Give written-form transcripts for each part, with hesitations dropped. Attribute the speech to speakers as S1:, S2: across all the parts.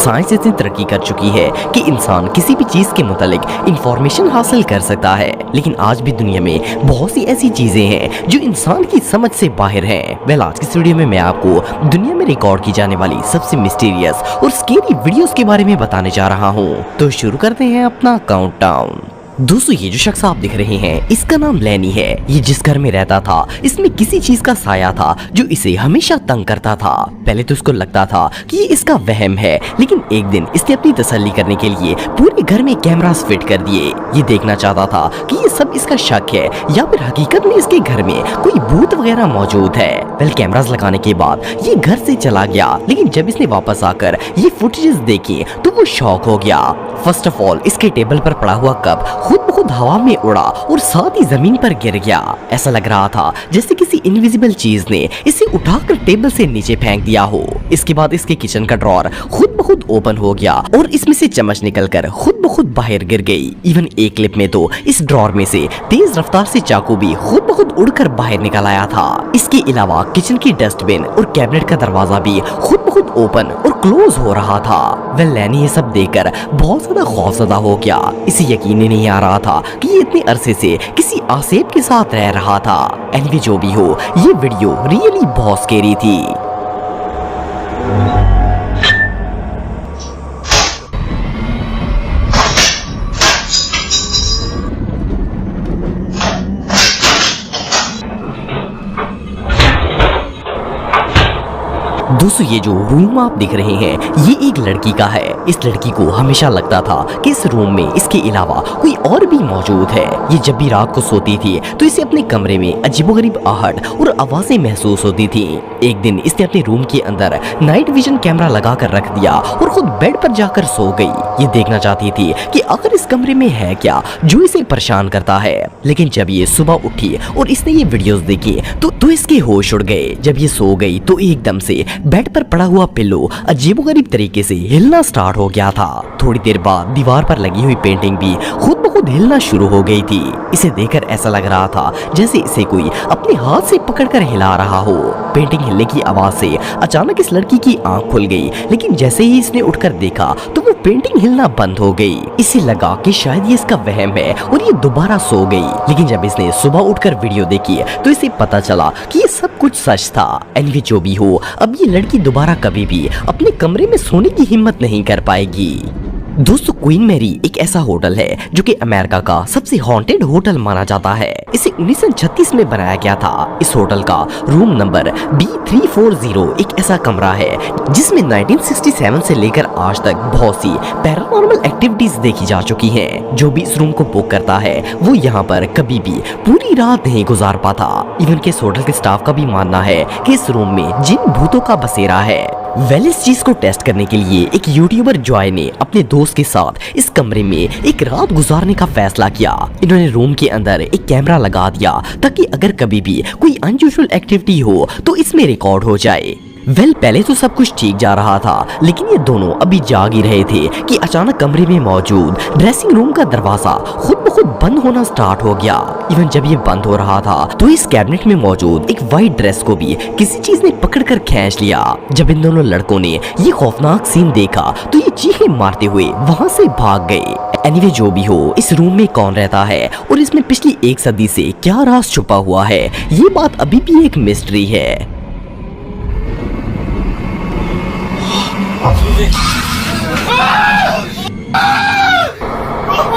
S1: Science इतनी तरक्की कर चुकी है कि इंसान किसी भी चीज के मुतालिक इंफॉर्मेशन हासिल कर सकता है, लेकिन आज भी दुनिया में बहुत सी ऐसी चीजें हैं जो इंसान की समझ से बाहर हैं। आज की वीडियो में मैं आपको दुनिया में रिकॉर्ड की जाने वाली सबसे मिस्टीरियस और स्केरी वीडियोस के बारे में बताने जा रहा हूँ। तो शुरू करते हैं अपना काउंटडाउन। दोस्तों, ये जो शख्स आप दिख रहे हैं, इसका नाम लैनी है। ये जिस घर में रहता था, इसमें किसी चीज का साया था जो इसे हमेशा तंग करता था। पहले तो उसको लगता था कि ये इसका वहम है, लेकिन एक दिन इसने अपनी तसल्ली करने के लिए पूरे घर में कैमरास फिट कर दिए। ये देखना चाहता था कि ये सब इसका शक है या फिर हकीकत में इसके घर में कोई भूत वगैरह मौजूद है। कैमरास लगाने के बाद ये घर से चला गया, लेकिन जब इसने वापस आकर ये फुटेजेस देखी तो वो शॉक हो गया। फर्स्ट ऑफ ऑल, इसके टेबल पर पड़ा हुआ कप खुद ब खुद हवा में उड़ा और साथ ही जमीन पर गिर गया। ऐसा लग रहा था जैसे किसी इनविजिबल चीज ने इसे उठाकर टेबल से नीचे फेंक दिया हो। इसके बाद इसके किचन का ड्रॉर खुद ब खुद ओपन हो गया और इसमें से चम्मच निकलकर खुद ब खुद बाहर गिर गई। इवन एक क्लिप में तो इस ड्रॉर में से तेज रफ्तार से चाकू भी खुद ब खुद उड़कर बाहर निकल आया था। इसके अलावा किचन की डस्टबिन और कैबिनेट का दरवाजा भी खुद ब खुद ओपन और क्लोज हो रहा था। लैनी ये सब देखकर बहुत ज्यादा खौफजदा हो गया। इसे यकीन ही नहीं आ रहा था कि ये इतने अरसे से किसी आसेब के साथ रह रहा था। एनीवे, जो भी हो, ये वीडियो रियली बहुत स्केरी थी। दोस्तों, ये जो रूम आप देख रहे हैं, ये एक लड़की का है। इस लड़की को हमेशा लगता था कि इस रूम में इसके अलावा कोई और भी मौजूद है। ये जब भी रात को सोती थी तो इसे अपने कमरे में अजीबोगरीब आहट और आवाजें महसूस होती थी। एक दिन इसने अपने रूम के अंदर नाइट विजन कैमरा लगा कर रख दिया और खुद बेड पर जाकर सो गई। ये देखना चाहती थी कि आखिर इस कमरे में है क्या जो इसे परेशान करता है। लेकिन जब ये सुबह उठी और इसने ये वीडियोस देखी तो इसके होश उड़ गए। जब ये सो गई तो एकदम से बेड पर पड़ा हुआ पिल्लो अजीबोगरीब तरीके से हिलना स्टार्ट हो गया था। थोड़ी देर बाद दीवार पर लगी हुई पेंटिंग भी खुद ब खुद हिलना शुरू हो गई थी। इसे देखकर ऐसा लग रहा था जैसे इसे कोई अपने हाथ से पकड़कर हिला रहा हो। पेंटिंग हिलने की आवाज से अचानक इस लड़की की आंख खुल गई, लेकिन जैसे ही इसने उठकर देखा तो वो पेंटिंग हिलना बंद हो गई। इसे लगा कि शायद ये इसका वहम है और ये दोबारा सो गई। लेकिन जब इसने सुबह उठकर वीडियो देखी तो इसे पता चला कि ये सब कुछ सच था। एनीवे, जो भी हो, अब ये लड़की दोबारा कभी भी अपने कमरे में सोने की हिम्मत नहीं कर पाएगी। दोस्तों, क्वीन मैरी एक ऐसा होटल है जो कि अमेरिका का सबसे हॉन्टेड होटल माना जाता है। इसे 1936 में बनाया गया था। इस होटल का रूम नंबर B340 एक ऐसा कमरा है जिसमें 1967 से लेकर आज तक बहुत सी पैरानॉर्मल एक्टिविटीज देखी जा चुकी हैं। जो भी इस रूम को बुक करता है वो यहाँ पर कभी भी पूरी रात नहीं गुजार पाता। इवन के इस होटल के स्टाफ का भी मानना है कि इस रूम में जिन भूतों का बसेरा है। इस चीज को टेस्ट करने के लिए एक यूट्यूबर जॉय ने अपने दोस्त के साथ इस कमरे में एक रात गुजारने का फैसला किया। इन्होंने रूम के अंदर एक कैमरा लगा दिया ताकि अगर कभी भी कोई अनयूजुअल एक्टिविटी हो तो इसमें रिकॉर्ड हो जाए। पहले तो सब कुछ ठीक जा रहा था, लेकिन ये दोनों अभी जाग ही रहे थे कि अचानक कमरे में मौजूद ड्रेसिंग रूम का दरवाजा खुद ब खुद बंद होना स्टार्ट हो गया। इवन जब ये बंद हो रहा था तो इस कैबिनेट में मौजूद एक व्हाइट ड्रेस को भी किसी चीज ने पकड़कर खींच लिया। जब इन दोनों लड़कों ने ये खौफनाक सीन देखा तो ये चीखें मारते हुए वहाँ से भाग गए। एनीवे, जो भी हो, इस रूम में कौन रहता है और इसमें पिछली 1 सदी से क्या राज छुपा हुआ है, ये बात अभी भी एक मिस्ट्री है।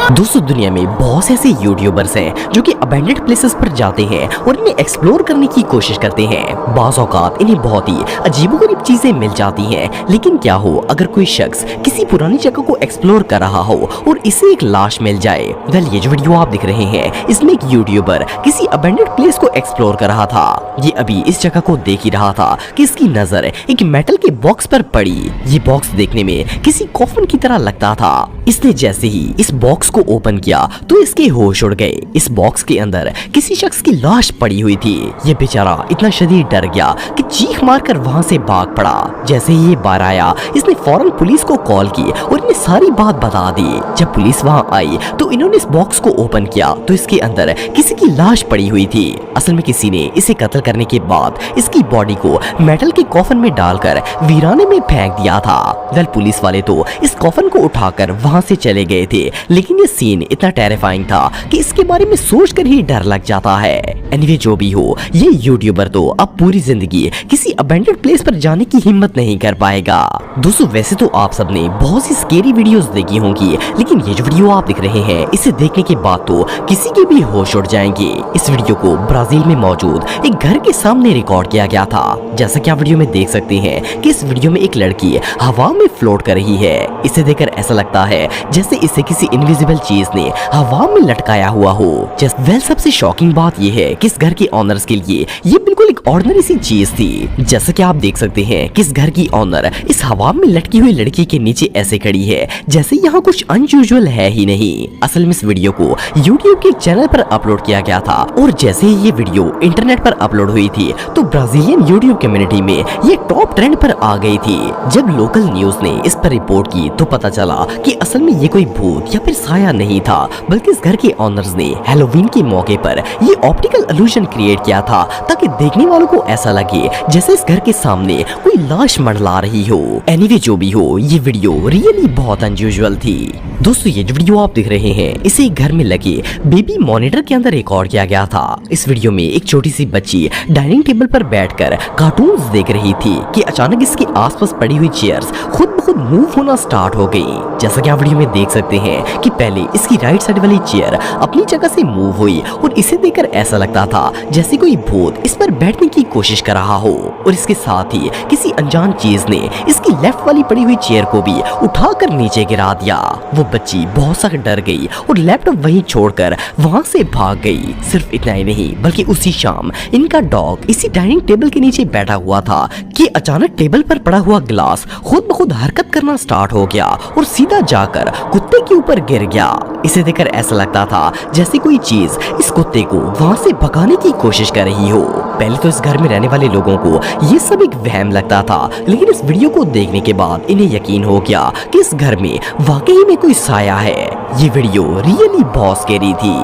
S1: दोस्तों, दुनिया में बहुत से ऐसे यूट्यूबर्स हैं जो कि अबैंडन्ड प्लेसेस पर जाते हैं और इन्हें एक्सप्लोर करने की कोशिश करते हैं। बाज़ औक़ात इन्हें बहुत ही अजीबोगरीब चीजें मिल जाती हैं, लेकिन क्या हो अगर कोई शख्स किसी पुरानी जगह को एक्सप्लोर कर रहा हो और इसे एक लाश मिल जाए। ये जो वीडियो आप दिख रहे हैं, इसमें एक यूट्यूबर किसी अबैंडन्ड प्लेस को एक्सप्लोर कर रहा था। ये अभी इस जगह को देख ही रहा था कि इसकी नजर एक मेटल के बॉक्स पर पड़ी। ये बॉक्स देखने में किसी कॉफन की तरह लगता था। इसने जैसे ही इस बॉक्स को ओपन किया तो इसके होश उड़ गए। इस बॉक्स के अंदर किसी शख्स की लाश पड़ी हुई थी। ये बेचारा इतना शदीद डर गया कि चीख मारकर वहां से भाग पड़ा। जैसे ही ये बाहर आया इसने फौरन पुलिस को कॉल की और इन्हें सारी बात बता दी। जब पुलिस वहां आई तो इन्होंने इस बॉक्स को ओपन किया तो इसके अंदर किसी की लाश पड़ी हुई थी। असल में किसी ने इसे कत्ल करने के बाद इसकी बॉडी को मेटल के कॉफन में डालकर वीराने में फेंक दिया था। वेल पुलिस वाले तो इस कॉफन को उठाकर वहां से चले गए थे, लेकिन ये सीन इतना टेरिफाइंग था कि इसके बारे में सोचकर ही डर लग जाता है। एनीवे जो भी हो, ये यूट्यूबर तो अब पूरी जिंदगी किसी अबेंडेड प्लेस पर जाने की हिम्मत नहीं कर पाएगा। दोस्तों वैसे तो आप सबने बहुत सी स्केरी वीडियोस देखी होंगी, लेकिन ये जो वीडियो आप देख रहे हैं इसे देखने के बाद तो किसी के भी होश उड़ जाएंगे। इस वीडियो को ब्राजील में मौजूद एक घर के सामने रिकॉर्ड किया गया था। जैसा कि आप वीडियो में देख सकते हैं कि इस वीडियो में एक लड़की हवा में फ्लोट कर रही है। इसे देखकर ऐसा लगता है जैसे इसे किसी इनविजिबल चीज ने हवा में लटकाया हुआ हो। वेल सबसे शॉकिंग बात यह है कि इस घर के ऑनर्स के लिए ये बिल्कुल एक ऑर्डिनरी सी चीज थी। जैसा कि आप देख सकते हैं कि इस घर की ऑनर इस हवा में लटकी हुई लड़की के नीचे ऐसे खड़ी है जैसे यहाँ कुछ अनयूजुअल है ही नहीं। असल में इस वीडियो को YouTube के चैनल पर अपलोड किया गया था और जैसे ही ये वीडियो इंटरनेट पर अपलोड हुई थी तो ब्राजीलियन YouTube कम्युनिटी में ये टॉप ट्रेंड पर आ गई थी। जब लोकल न्यूज ने इस पर रिपोर्ट की तो पता चला कि असल में ये कोई भूत या फिर साया नहीं था, बल्कि इस घर के ऑनर्स ने हैलोवीन के मौके पर ये ऑप्टिकल इल्यूजन क्रिएट किया था ताकि देखने वालों को ऐसा लगे जैसे इस घर के सामने कोई लाश मंडला रही हो। एनीवे जो भी हो, ये वीडियो रियली बहुत अनयूजुअल थी। दोस्तों ये जो वीडियो आप देख रहे हैं इसे एक घर में लगे बेबी मॉनिटर के अंदर रिकॉर्ड किया गया था। इस वीडियो में एक छोटी सी बच्ची डाइनिंग टेबल पर बैठकर कार्टून्स देख रही थी कि अचानक इसके आसपास पड़ी हुई चेयर्स खुद ब खुद मूव होना स्टार्ट हो गई। जैसा कि आप वीडियो में देख सकते हैं कि पहले इसकी राइट साइड वाली चेयर अपनी जगह से मूव हुई और इसे देखकर ऐसा लगता था जैसे कोई भूत इस पर बैठने की कोशिश कर रहा हो, और इसके साथ ही किसी अनजान चीज ने इसकी लेफ्ट वाली पड़ी हुई चेयर को भी उठाकर नीचे गिरा दिया। वो बच्ची बहुत सा डर गई और लैपटॉप वहीं छोड़कर वहां से भाग गई। सिर्फ इतना ही नहीं बल्कि उसी शाम इनका डॉग इसी डाइनिंग टेबल के नीचे बैठा हुआ था कि अचानक टेबल पर पड़ा हुआ गिलास खुद ब खुद हरकत करना स्टार्ट हो गया और सीधा जाकर कुत्ते के ऊपर गिर गया। इसे देखकर ऐसा लगता था जैसे कोई चीज इस कुत्ते को वहां से भगाने की कोशिश कर रही हो। पहले तो इस घर में रहने वाले लोगों को ये सब एक वहम लगता था, लेकिन इस वीडियो को देखने के बाद इन्हें यकीन हो गया कि इस घर में वाकई में कोई साया है। ये वीडियो रियली बहुत स्कैरी थी।